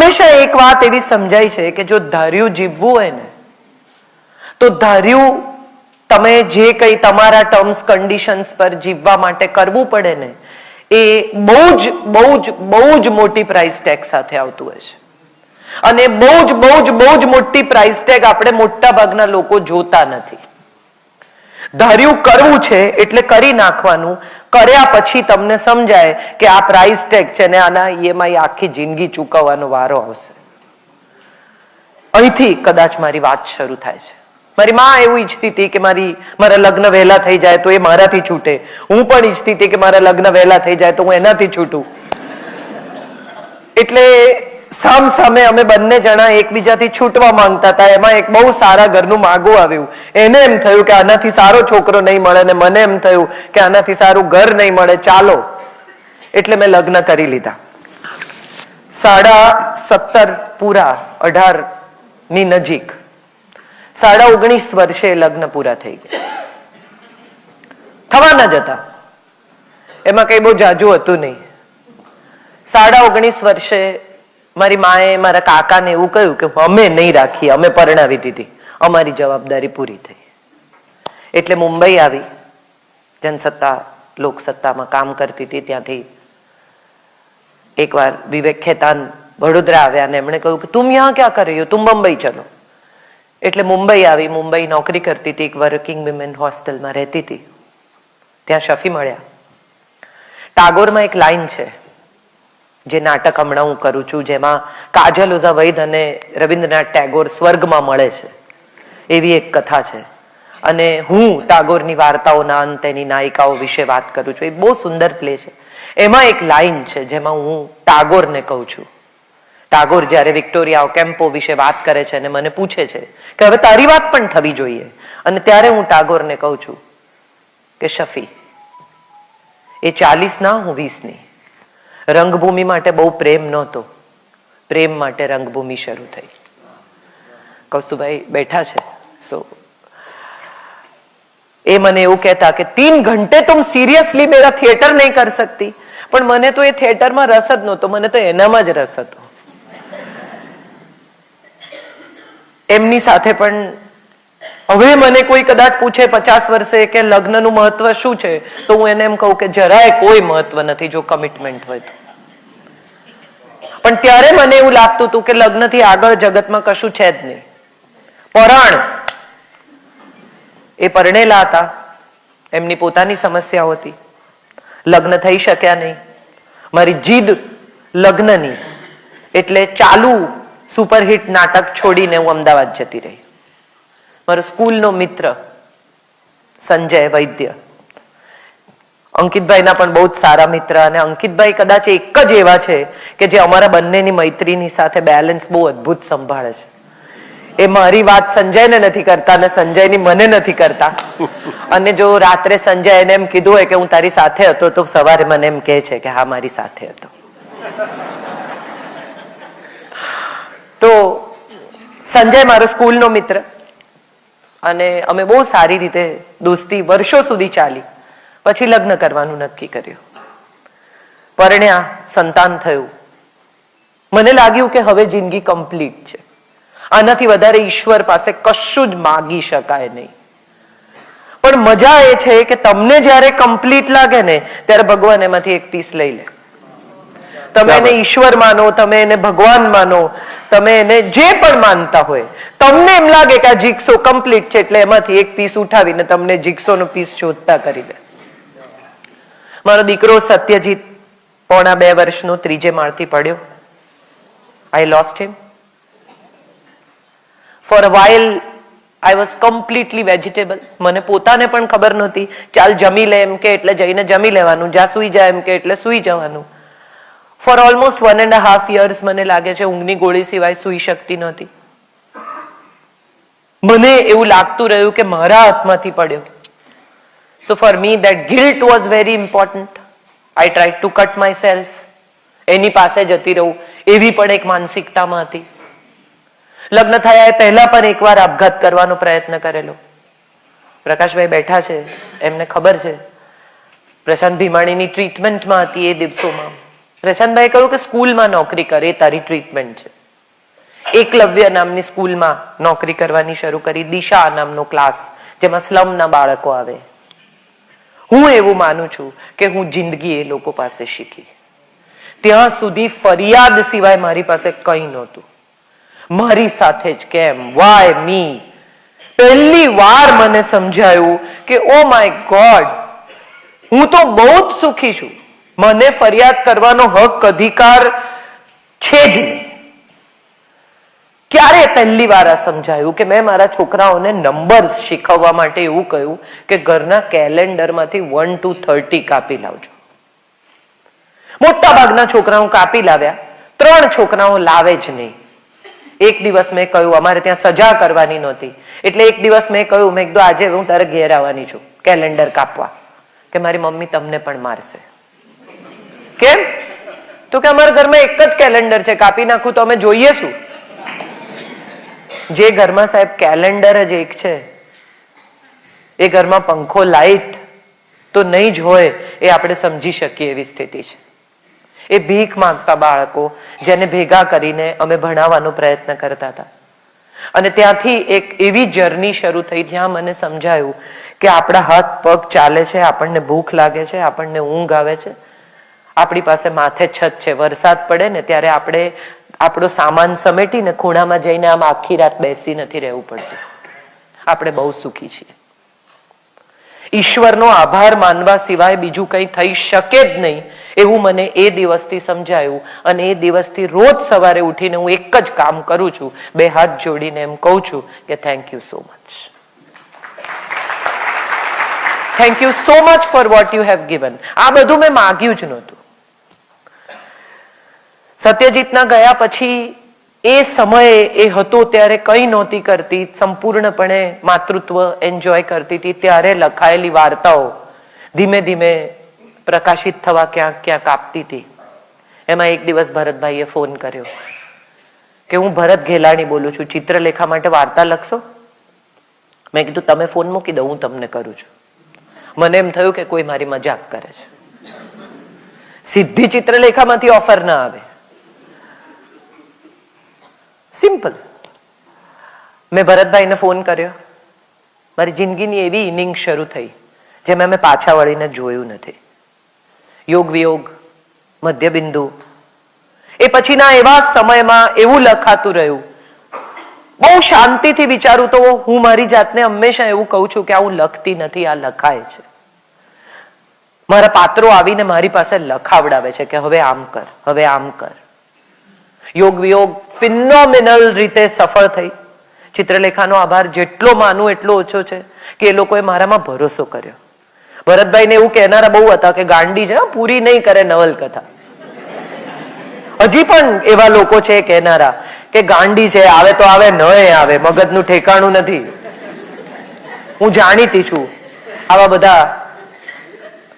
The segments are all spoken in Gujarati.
હંમેશા એક વાત એવી સમજાય છે કે જો ધાર્યું જીવવું હોય ને તો ધાર્યું તમે જે કંઈ તમારા ટર્મ્સ કન્ડિશન્સ પર જીવવા માટે કરવું પડે ને એ બહુ જ મોટી પ્રાઇસ ટેગ સાથે આવતું હોય છે. અને બહુ જ મોટી પ્રાઇસ ટેગ આપણે મોટા ભાગના લોકો જોતા નથી. ધાર્યું કરવું છે એટલે કરી નાખવાનું. કર્યા પછી તમને સમજાય કે આ પ્રાઇસ ટેગ છે ને આના ઈએમઆઈ આખી જિંદગી ચૂકવવાનો વારો આવશે. અહીંથી કદાચ મારી વાત શરૂ થાય છે. મારી માં એવું ઈચ્છતી હતી કે મારા લગ્ન વહેલા થઈ જાય તો એ મારાથી છૂટે. હું પણ ઈચ્છતી હતી કે મારા લગ્ન વહેલા થઈ જાય તો હું એનાથી છૂટું. એટલે સામે અમે બંને જણા એકબીજાથી છૂટવા માંગતા હતા. એમાં એક બહુ સારા ઘરનું માગું આવ્યું. એને એમ થયું કે આનાથી સારો છોકરો નહીં મળે ને મને એમ થયું કે આનાથી સારું ઘર નહીં મળે, ચાલો. એટલે મેં લગ્ન કરી લીધા. 17.5 પૂરા 18 ની નજીક 19.5 વર્ષે લગ્ન પૂરા થઈ ગયા. થવાના જ હતા, એમાં કઈ બહુ જાજુ હતું નહીં. 19.5 વર્ષે મારી માએ મારા કાકાને એવું કહ્યું કે અમે નહીં રાખીએ, અમે પરણાવી દીધી, અમારી જવાબદારી પૂરી થઈ. એટલે મુંબઈ આવી, જનસત્તા લોકસત્તામાં કામ કરતી હતી. ત્યાંથી એકવાર વિવેક ખેતાન વડોદરા આવ્યા અને એમણે કહ્યું કે તુમ યહાં ક્યાં કર રહી હો, તુમ મુંબઈ ચલો. એટલે મુંબઈ આવી. મુંબઈ નોકરી કરતી હતી, એક વર્કિંગ વિમેન હોસ્ટેલમાં રહેતી હતી. ત્યાં શફી મળ્યા. ટાગોરમાં એક લાઈન છે, જે નાટક હમણાં હું કરું છું, જેમાં કાજલ ઓઝા વૈદ અને રવિન્દ્રનાથ ટાગોર સ્વર્ગમાં મળે છે, એવી એક કથા છે. અને હું ટાગોરની વાર્તાઓના અંત એની નાયિકાઓ વિશે વાત કરું છું. એ બહુ સુંદર પ્લે છે. એમાં એક લાઈન છે જેમાં હું ટાગોરને કહું છું. ટાગોર જ્યારે વિક્ટોરિયા ઓકેમ્પો વિશે વાત કરે છે અને મને પૂછે છે કે હવે તારી વાત પણ થવી જોઈએ, અને ત્યારે હું ટાગોરને કહું છું કે શફી, એ 40 ના, હું 20 ની. રંગભૂમિ માટે બહુ પ્રેમ નહોતો, પ્રેમ માટે રંગભૂમિ શરૂ થઈ. કૌસ્તુભાઈ બેઠા છે, એ મને એવું કહેતા કે 3 ઘંटे तुम सीरियसली मेरा थिएटर नहीं कर सकती. પણ મને તો એ થિયેટરમાં રસ જ નહોતો, મને તો એનામાં જ રસ હતો. એમની સાથે પણ હવે મને કોઈ કદાચ પૂછે 50 વર્ષે કે લગ્નનું મહત્વ શું છે, તો હું એને એમ કહું કે જરાય કોઈ મહત્વ નથી જો કમિટમેન્ટ હોય તો. પણ ત્યારે મને એવું લાગતું હતું કે લગ્નથી આગળ જગતમાં કશું છે જ નહીં. પરાણ, એ પરણેલા હતા, એમની પોતાની સમસ્યાઓ હતી, લગ્ન થઈ શક્યા નહીં. મારી જીદ લગ્નની, એટલે ચાલુ સુપરહિટ નાટક છોડીને હું અમદાવાદ જતી રહી. મારો સ્કૂલનો મિત્ર સંજય વૈદ્ય, અંકિતભાઈના પણ બહુ જ સારા મિત્ર, અને અંકિતભાઈ કદાચ એક જ એવા છે કે જે અમારા બંનેની મૈત્રીની સાથે બેલેન્સ બહુ અદ્ભુત સંભાળે છે. એ મારી વાત સંજયને નથી કરતા અને સંજયની મને નથી કરતા. અને જો રાત્રે સંજય એને એમ કીધું હોય કે હું તારી સાથે હતો, તો સવારે મને એમ કહે છે કે હા, મારી સાથે હતો. તો સંજય મારો સ્કૂલનો મિત્ર, અને અમે બહુ સારી રીતે દોસ્તી વર્ષો સુધી ચાલી. પછી લગ્ન કરવાનું નક્કી કર્યું, પરણ્યા, સંતાન થયું. મને લાગ્યું કે હવે જિંદગી કમ્પ્લીટ છે, આનાથી વધારે ઈશ્વર પાસે કશું જ માગી શકાય નહીં. પણ મજા એ છે કે તમને જ્યારે કમ્પ્લીટ લાગે ને ત્યારે ભગવાન એમાંથી એક પીસ લઈ લે. તમે એને ઈશ્વર માનો, તમે એને ભગવાન માનો, તમે એને જે પણ માનતા હોય, તમને એમ લાગે કે આ જીક્સો કમ્પ્લીટ છે, એટલે એમાંથી એક પીસ ઉઠાવીને તમને જીક્સોનો પીસ શોધતા કરી દે. મારો દીકરો સત્યજીત 1.5 વર્ષનો 3જે માળથી પડ્યો. I lost him. For a while I was completely vegetable. મને પોતાને પણ ખબર નહોતી. ચાલ જમી લે એમ કે એટલે જઈને જમી લેવાનું, જા સુઈ જાય એમ કે એટલે સુઈ જવાનું. For almost 1.5 years મને લાગે છે ઊંઘની ગોળી સિવાય સુઈ શકતી નહોતી. મને એવું લાગતું રહ્યું કે મારા હાથમાંથી પડ્યો. So for me that guilt was very important. I tried to cut myself. એની પાસે જતી રહું એવી પણ એક માનસિકતામાં હતી. લગ્ન થયા એ પહેલા પણ એકવાર આપઘાત કરવાનો પ્રયત્ન કરેલો. પ્રકાશભાઈ બેઠા છે, એમને ખબર છે. પ્રશાંત ભીમાણીની ટ્રીટમેન્ટમાં હતી એ દિવસોમાં. પ્રશાંતભાઈ કહ્યું કે સ્કૂલમાં નોકરી કરે, એ તારી ટ્રીટમેન્ટ છે. એકલવ્ય નામની સ્કૂલમાં નોકરી કરવાની શરૂ કરી, દિશા નામનો ક્લાસ જેમાં સ્લમના બાળકો આવે. હું એવું માનું છું કે હું જિંદગી એ લોકો પાસે શીખી. ત્યાં સુધી ફરિયાદ સિવાય મારી પાસે કંઈ નહોતું. મારી સાથે જ કેમ, વાય મી. પહેલી વાર મને સમજાયું કે ઓ માય ગોડ, હું તો બહુ જ સુખી છું, મને ફરિયાદ કરવાનો હક, અધિકાર છે જ નહીં. ક્યારે પહેલી વાર આ સમજાયું કે મેં મારા છોકરાઓને નંબર્સ શીખવવા માટે એવું કહ્યું કે ઘરના કેલેન્ડરમાંથી 1 to 30 કાપી લાવજો. મોટા ભાગના છોકરાઓ કાપી લાવ્યા, 3 છોકરાઓ લાવે જ નહીં. એક દિવસ મેં કહ્યું, અમારે ત્યાં સજા કરવાની નહોતી, એટલે એક દિવસ મેં કહ્યું, મેં કીધું આજે હું તારે ઘેર આવવાની છું કેલેન્ડર કાપવા, કે મારી મમ્મી તમને પણ મારશે. કેમ? તો કે અમારા ઘરમાં એક જ કેલેન્ડર છે, કાપી નાખું તો અમે જોઈએ શું? જે ઘરમાં સાહેબ કેલેન્ડર જ એક છે, એ ઘરમાં પંખો, લાઈટ તો નહીં જ હોય, એ આપણે સમજી શકીએ એવી સ્થિતિ છે. એ ભીખ માંગતા બાળકો જેને ભેગા કરીને અમે ભણાવવાનો પ્રયત્ન કરતા હતા. અને ત્યાંથી એક એવી જર્ની શરૂ થઈ જ્યાં મને સમજાયું કે આપણા હાથ પગ ચાલે છે, આપણને ભૂખ લાગે છે, આપણને ઊંઘ આવે છે, આપણી પાસે માથે છત છે, વરસાદ પડે ને ત્યારે આપણે આપણો સામાન સમેટીને ખૂણામાં જઈને આમ આખી રાત બેસી નથી રહેવું પડતું. આપણે બહુ સુખી છીએ. ઈશ્વરનો આભાર માનવા સિવાય બીજું કંઈ થઈ શકે જ નહીં એવું મને એ દિવસથી સમજાયું. અને એ દિવસથી રોજ સવારે ઉઠીને હું એક જ કામ કરું છું, 2 હાથ જોડીને એમ કહું છું કે thank you so much. Thank you so much for what you have given. આ બધું મેં માગ્યું જ નહોતું. સત્યજીતના ગયા પછી એ સમયે એ હતો ત્યારે કંઈ નહોતી કરતી, સંપૂર્ણપણે માતૃત્વ એન્જોય કરતી હતી. ત્યારે લખાયેલી વાર્તાઓ ધીમે ધીમે પ્રકાશિત થવા ક્યાંક ક્યાંક આપતી હતી. એમાં એક દિવસ ભરતભાઈએ ફોન કર્યો કે હું ભરત ઘેલાણી બોલું છું, ચિત્રલેખા માટે વાર્તા લખશો? મેં કીધું તમે ફોન મૂકી દો, હું તમને કરું છું. મને એમ થયું કે કોઈ મારી મજાક કરે છે. સીધી ચિત્રલેખામાંથી ઓફર ના આવે. સિમ્પલ. મેં ભરતભાઈને ફોન કર્યો. મારી જિંદગીની એવી ઇનિંગ શરૂ થઈ જેમાં મેં પાછા વળીને જોયું નથી. યોગ વિયોગ, મધ્યબિંદુ, એ પછીના એવા સમયમાં એવું લખાતું રહ્યું. બહુ શાંતિથી વિચારું તો હું મારી જાતને હંમેશા એવું કહું છું કે આ હું લખતી નથી, આ લખાય છે. મારા પાત્રો આવીને મારી પાસે લખાવડાવે છે કે હવે આમ કર, હવે આમ કર. યોગ વિયોગ ફિનોમિનલ રીતે સફળ થઈ. ચિત્રલેખાનો આભાર જેટલો માનું એટલો ઓછો છે કે એ લોકોએ મારામાં ભરોસો કર્યો. ભરતભાઈને એવું કહેનારા બહુ હતા કે ગાંડી છે, પૂરી નહીં કરે નવલકથા. હજી પણ એવા લોકો છે કહેનારા કે ગાંડી છે, આવે તો આવે, ન આવે, મગજનું ઠેકાણું નથી. હું જાણીતી છું આવા બધા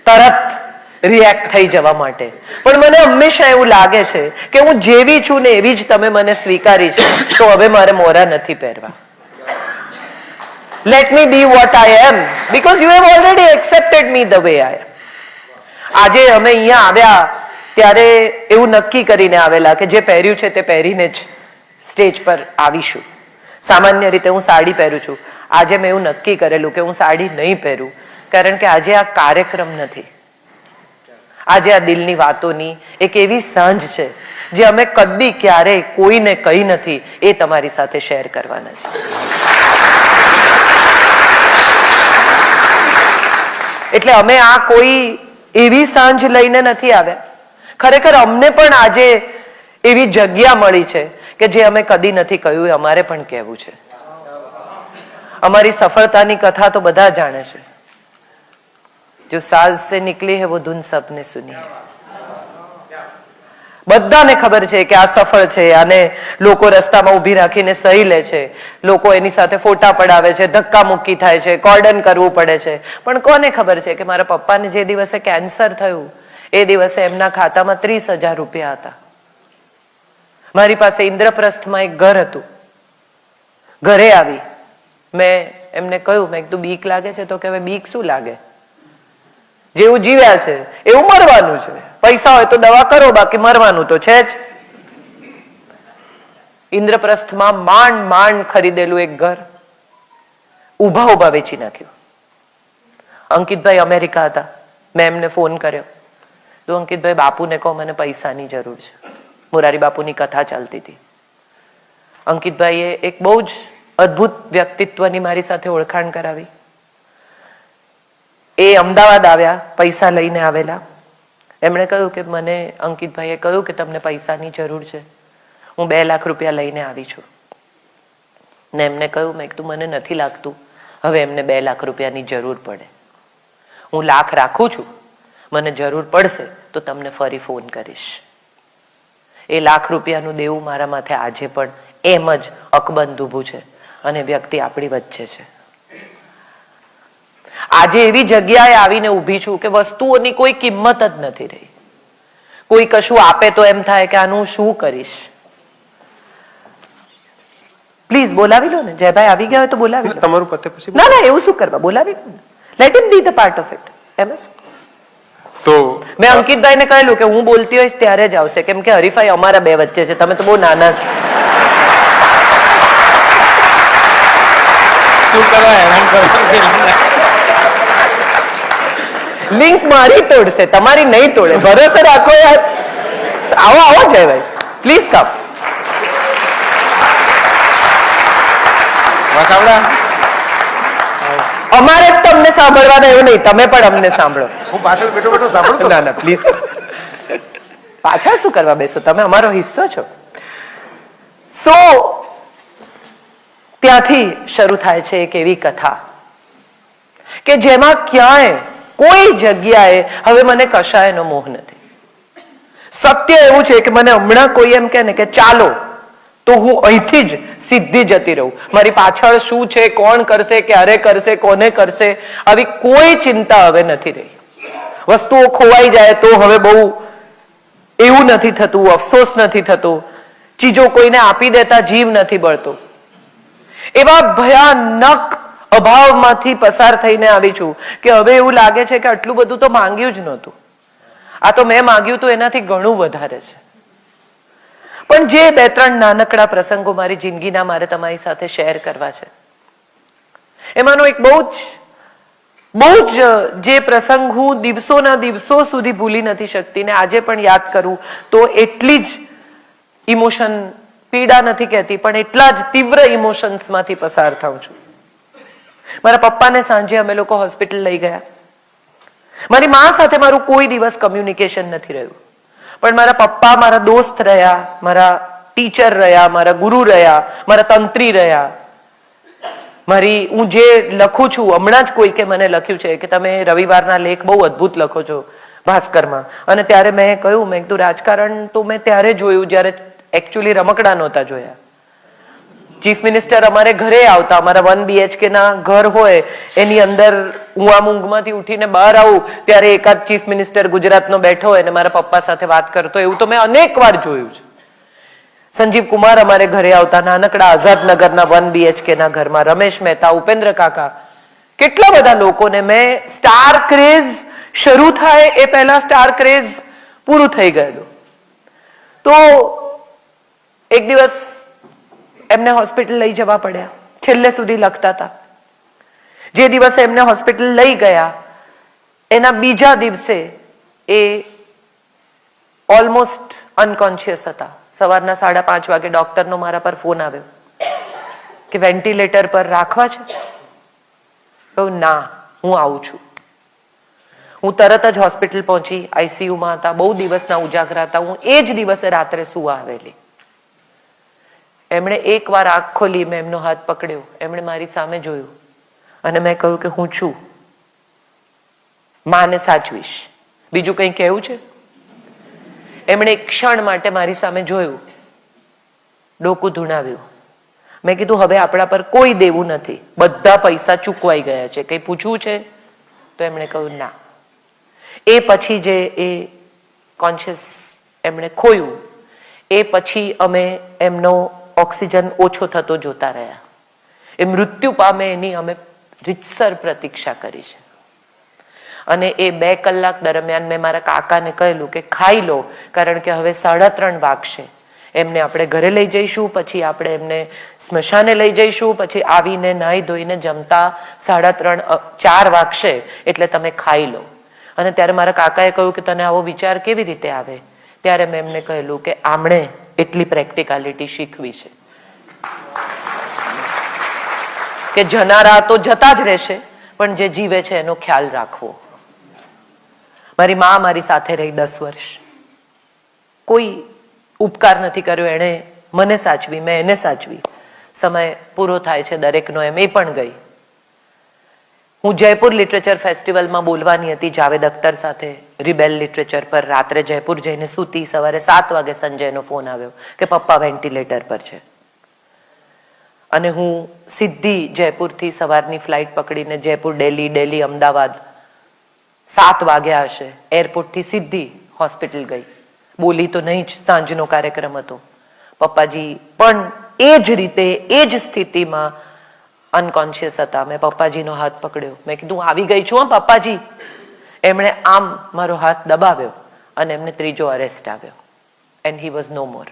તરત રિએક્ટ થઈ જવા માટે. પણ મને હંમેશા એવું લાગે છે કે હું જેવી છું ને એવી જ તમે મને સ્વીકારી છે, તો હવે મારે મોરા નથી પહેરવા. Let me be what I am because you have already accepted me the way I am. આજે અમે અહીંયા આવ્યા ત્યારે એવું નક્કી કરીને આવેલા કે જે પહેર્યું છે તે પહેરીને જ સ્ટેજ પર આવીશું. સામાન્ય રીતે હું સાડી પહેરું છું. આજે મેં એવું નક્કી કરેલું કે હું સાડી નહીં પહેરું, કારણ કે આજે આ કાર્યક્રમ નથી. આજે આ દિલની વાતોની એક એવી સાંજ છે જે અમે કદી ક્યારેય કોઈને કહી નથી, એ તમારી સાથે શેર કરવાના છે. એટલે અમે આ કોઈ એવી સાંજ લઈને નથી આવ્યા. ખરેખર અમને પણ આજે એવી જગ્યા મળી છે કે જે અમે કદી નથી કહ્યું, એ અમારે પણ કહેવું છે. અમારી સફળતાની કથા તો બધા જાણે છે. जो साज से निकली है वो धुन सबने सुनी है. બધાને ખબર છે કે આ સફળ છે, અને લોકો રસ્તામાં ઊભી રાખીને સહી લે છે, લોકો એની સાથે ફોટા પડાવે છે, ધક્કા મુક્કી થાય છે, કોર્ડન કરવું પડે છે. પણ કોને ખબર છે કે મારા પપ્પાને જે દિવસે કેન્સર થયું એ દિવસે એમના ખાતામાં 30,000 રૂપિયા હતા. મારી પાસે ઇન્દ્રપ્રસ્થમાં એક ઘર હતું. ઘરે આવી મેં એમને કહ્યું, મેં કીધું બીક લાગે છે? તો કે હવે બીક શું લાગે, જેવું જીવ્યા છે એવું મરવાનું છે, પૈસા હોય તો દવા કરો, બાકી મરવાનું તો છે જ. ઇન્દ્રપ્રસ્થમાં માંડ માંડ ખરીદેલું એક ઘર ઉભા ઉભા વેચી નાખ્યું. અંકિતભાઈ અમેરિકા હતા, મેં એમને ફોન કર્યો, તો અંકિતભાઈ બાપુને કહો મને પૈસાની જરૂર છે. મોરારી બાપુની કથા ચાલતી હતી. અંકિતભાઈએ એક બહુ જ અદ્ભુત વ્યક્તિત્વની મારી સાથે ઓળખાણ કરાવી. એ અમદાવાદ આવ્યા, પૈસા લઈને આવેલા. એમણે કહ્યું કે મને, અંકિતભાઈએ કહ્યું કે તમને પૈસાની જરૂર છે, હું 2 લાખ રૂપિયા લઈને આવી છું. ને એમને કહ્યું, મેં કીધું મને નથી લાગતું હવે એમને 2 લાખ રૂપિયાની જરૂર પડે. હું લાખ રાખું છું, મને જરૂર પડશે તો તમને ફરી ફોન કરીશ. એ લાખ રૂપિયાનું દેવું મારા માથે આજે પણ એમ જ અકબંધ ઊભું છે અને વ્યક્તિ આપણી વચ્ચે છે. આજે એવી જગ્યાએ આવીને ઊભી છું કે વસ્તુઓની કોઈ કિંમત જ નથી રહી. કોઈ કશું આપે તો એમ થાય કે આનું શું કરીશ. પ્લીઝ બોલાવી લો ને, જયભાઈ આવી ગયા હોય તો બોલાવી લો. તમારું પતે પછી ના ના, એવું શું કરવા, બોલાવી લો ને. Let him be the part of it. એમ તો મેં અંકિતભાઈને કહેલું કે હું બોલતી હોઈશ ત્યારે જ આવશે, કેમ કે હરીફાઈ અમારા બે વચ્ચે છે, તમે તો બહુ નાના છો. શું કરવા હેરાન કરો? લિંક મારી તોડશે, તમારી નહીં તોડે. ભરોસો રાખો યાર. આવો આવો જયભાઈ, પ્લીઝ કમ. અમારે જ તમને સાંભળવાના એવું નહીં, તમે પણ અમને સાંભળો. હું પાછળ બેઠો બેઠો સાંભળું. ના ના પ્લીઝ. પાછળ શું કરવા બેસો, તમે અમારો હિસ્સો છો. સો ત્યાંથી શરૂ થાય છે એક એવી કથા કે જેમાં ક્યાંય કોઈ જગ્યાએ હવે મને કશાયનો મોહ નથી. સત્ય એવું છે કે મને હમણાં કોઈ એમ કહે ને કે ચાલો, તો હું અહીંથી જ સીધી જતી રહું. મારી પાછળ શું છે, કોણ કરશે, ક્યારે કરશે, કોને કરશે, આવી કોઈ ચિંતા હવે નથી રહી. વસ્તુઓ ખોવાઈ જાય તો હવે બહુ એવું નથી થતું, અફસોસ નથી થતો. ચીજો કોઈને આપી દેતા જીવ નથી બળતો. એવા ભયાનક અભાવમાંથી પસાર થઈને આવી છું કે હવે એવું લાગે છે કે આટલું બધું તો માંગ્યું જ નહોતું. આ તો મેં માંગ્યું તો એનાથી ઘણું વધારે છે. પણ જે 2-3 નાનકડા પ્રસંગો મારી જિંદગીના મારે તમારી સાથે શેર કરવા છે, એમાંનો એક બહુ જ જે પ્રસંગ હું દિવસોના દિવસો સુધી ભૂલી નથી શકતી ને આજે પણ યાદ કરું તો એટલી જ ઇમોશન, પીડા નથી કહેતી પણ એટલા જ તીવ્ર ઇમોશન્સમાંથી પસાર થાઉં છું. મારા પપ્પાને સાંજે અમે લોકો હોસ્પિટલ લઈ ગયા. મારી મા સાથે મારું કોઈ દિવસ કમ્યુનિકેશન નથી રહ્યું, પણ મારા પપ્પા મારા દોસ્ત રહ્યા, મારા ટીચર રહ્યા, મારા ગુરુ રહ્યા, મારા તંત્રી રહ્યા. હું જે લખું છું, હમણાં જ કોઈકે મને લખ્યું છે કે તમે રવિવારના લેખ બહુ અદ્ભુત લખો છો ભાસ્કરમાં, અને ત્યારે મેં કહ્યું, મેં કીધું રાજકારણ તો મેં ત્યારે જોયું જ્યારે એકચ્યુઅલી રમકડા નહોતા જોયા. ચીફ મિનિસ્ટર અમારે ઘરે આવતા, અમારા 1 BHK ના ઘર હોય એની અંદર હું આમ ઊંઘમાંથી ઉઠીને બહાર આવું ત્યારે એકાદ ચીફ મિનિસ્ટર ગુજરાતનો બેઠો હોય અને મારા પપ્પા સાથે વાત કરતો, એવું તો મેં અનેક વાર જોયું છે. સંજીવ કુમાર અમારે ઘરે આવતા, નાનકડા આઝાદનગરના 1 BHK ના ઘરમાં રમેશ મહેતા, ઉપેન્દ્ર કાકા, કેટલા બધા લોકોને મેં સ્ટાર ક્રેઝ શરૂ થાય એ પહેલા સ્ટાર ક્રેઝ પૂરું થઈ ગયેલું. તો એક દિવસ એમને હોસ્પિટલ લઈ જવા પડ્યા. છેલ્લે સુધી લખતા હતા. જે દિવસે એમને હોસ્પિટલ લઈ ગયા એના બીજા દિવસે એ ઓલમોસ્ટ અનકોન્શિયસ હતા. સવારના 5:30 વાગે ડોક્ટરનો મારા પર ફોન આવ્યો કે વેન્ટિલેટર પર રાખવા છે. કહ્યું ના, હું આવું છું. હું તરત જ હોસ્પિટલ પહોંચી. ICUમાં હતા, બહુ દિવસના ઉજાગરા હતા. હું એ જ દિવસે રાત્રે સુવા આવેલી. એમણે એકવાર આંખ ખોલી, મેં એમનો હાથ પકડ્યો, એમણે મારી સામે જોયું અને મેં કહ્યું કે હું છું, માને સાચવીશ, બીજું કંઈ કહેવું છે? એમણે એક ક્ષણ માટે મારી સામે જોયું, ડોકું ધૂણાવ્યું. મેં કીધું હવે આપણા પર કોઈ દેવું નથી, બધા પૈસા ચૂકવાઈ ગયા છે, કંઈ પૂછવું છે? તો એમણે કહ્યું ના. એ પછી જે એ કોન્શિયસ એમણે ખોયું, એ પછી અમે એમનો ઓક્સિજન ઓછો થતો જોતા રહ્યા. એ મૃત્યુ પામે એની અમે રીતસર પ્રતીક્ષા કરી છે. અને એ 2 કલાક દરમિયાન મેં મારા કાકાને કહેલું કે ખાઈ લો, કારણ કે હવે 3:30 વાગશે. એમને આપણે ઘરે લઈ જઈશું, પછી આપણે એમને સ્મશાને લઈ જઈશું, પછી આવીને નાહી ધોઈને જમતા 3:30 4 વાગશે, એટલે તમે ખાઈ લો. અને ત્યારે મારા કાકાએ કહ્યું કે તને આવો વિચાર કેવી રીતે આવે? ત્યારે મેં એમને કહેલું કે આમણે એટલી પ્રેક્ટિકાલિટી શીખવી છે કે જનારા તો જતા જ રહેશે, પણ જે જીવે છે એનો ખ્યાલ રાખવો. મારી મા મારી સાથે રહી 10 વર્ષ, કોઈ ઉપકાર નથી કર્યો. એણે મને સાચવી, મેં એને સાચવી. સમય પૂરો થાય છે દરેકનો, એમ એ પણ ગઈ. હું જયપુર લિટરેચર ફેસ્ટિવલમાં બોલવાની હતી જાવેદ અખ્તર સાથે, રિબેલ લિટરેચર પર. રાત્રે જયપુર જઈને સૂતી, સવારે 7 વાગે સંજયનો ફોન આવ્યો કે પપ્પા વેન્ટિલેટર પર છે. અને હું સીધી જયપુરથી સવારની ફ્લાઇટ પકડીને જયપુર, દિલ્હી, દિલ્હી, અમદાવાદ 7 વાગ્યા હશે, એરપોર્ટથી સીધી હોસ્પિટલ ગઈ. બોલી તો નહીં જ, સાંજનો કાર્યક્રમ હતો. પપ્પાજી પણ એ જ રીતે, એ જ સ્થિતિમાં અનકોન્શિયસ હતા. મેં પપ્પાજીનો હાથ પકડ્યો, મેં કીધું આવી ગઈ છું હા પપ્પાજી. એમણે આમ મારો હાથ દબાવ્યો અને એમને ત્રીજો અરેસ્ટ આવ્યો. And he was no more.